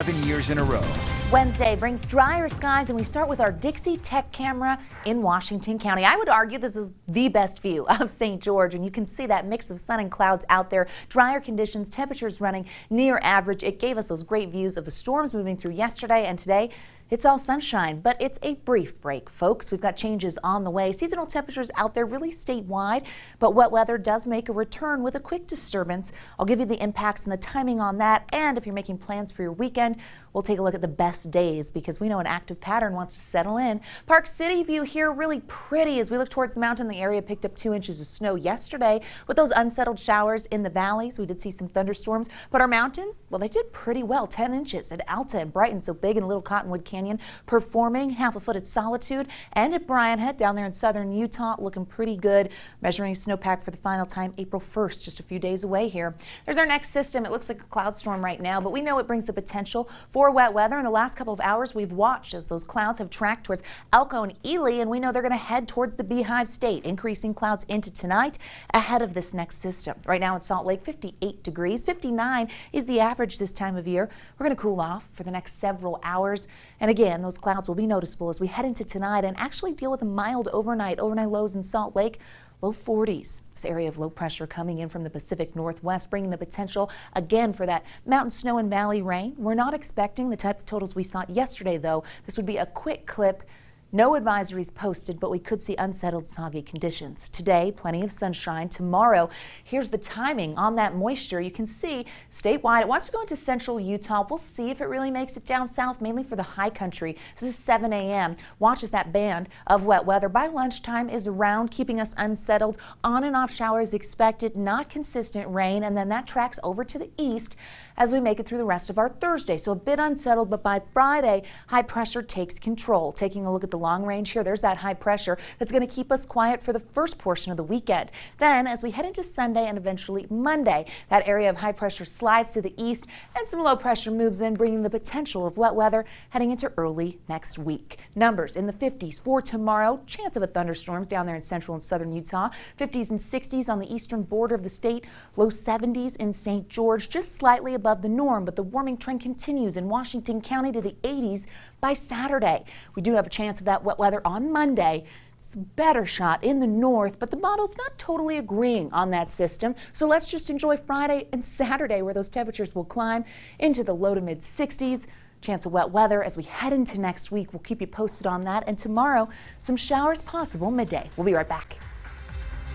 7 years in a row. Wednesday brings drier skies, and we start with our Dixie Tech camera in Washington County. I would argue this is the best view of St. George, and you can see that mix of sun and clouds out there. Drier conditions, temperatures running near average. It gave us those great views of the storms moving through yesterday, and today it's all sunshine, but it's a brief break, folks. We've got changes on the way. Seasonal temperatures out there really statewide, but wet weather does make a return with a quick disturbance. I'll give you the impacts and the timing on that, and if you're making plans for your weekend, we'll take a look at the best days because we know an active pattern wants to settle in. Park City view here really pretty as we look towards the mountain. The area picked up 2 inches of snow yesterday with those unsettled showers in the valleys. We did see some thunderstorms, but our mountains, well, they did pretty well. 10 inches at Alta and Brighton, so Big and Little Cottonwood Canyon performing. Half a foot at Solitude and at Bryan Head down there in southern Utah, looking pretty good. Measuring snowpack for the final time April 1st, just a few days away here. There's our next system. It looks like a cloud storm right now, but we know it brings the potential for wet weather. In the last couple of hours, we've watched as those clouds have tracked towards Elko and Ely, and we know they're going to head towards the Beehive State, increasing clouds into tonight ahead of this next system. Right now in Salt Lake, 58 degrees. 59 is the average this time of year. We're going to cool off for the next several hours, and again, those clouds will be noticeable as we head into tonight and actually deal with a mild overnight lows in Salt Lake. Low 40s. This area of low pressure coming in from the Pacific Northwest, bringing the potential again for that mountain snow and valley rain. We're not expecting the type of totals we saw yesterday, though. This would be a quick clip. No advisories posted, but we could see unsettled, soggy conditions. Today, plenty of sunshine. Tomorrow, here's the timing on that moisture. You can see statewide, it wants to go into central Utah. We'll see if it really makes it down south, mainly for the high country. This is 7 a.m. Watch as that band of wet weather by lunchtime is around, keeping us unsettled. On and off showers expected, not consistent rain, and then that tracks over to the east as we make it through the rest of our Thursday. So a bit unsettled, but by Friday, high pressure takes control. Taking a look at the long range here, there's that high pressure that's going to keep us quiet for the first portion of the weekend. Then as we head into Sunday and eventually Monday, that area of high pressure slides to the east and some low pressure moves in, bringing the potential of wet weather heading into early next week. Numbers in the 50s for tomorrow. Chance of a thunderstorms down there in central and southern Utah. 50s and 60s on the eastern border of the state. Low 70s in St. George, just slightly above the norm, but the warming trend continues in Washington County to the 80s by Saturday. We do have a chance of that wet weather on Monday. It's a better shot in the north, but the model's not totally agreeing on that system. So let's just enjoy Friday and Saturday where those temperatures will climb into the low to mid 60s. Chance of wet weather as we head into next week. We'll keep you posted on that. And tomorrow, some showers possible midday. We'll be right back.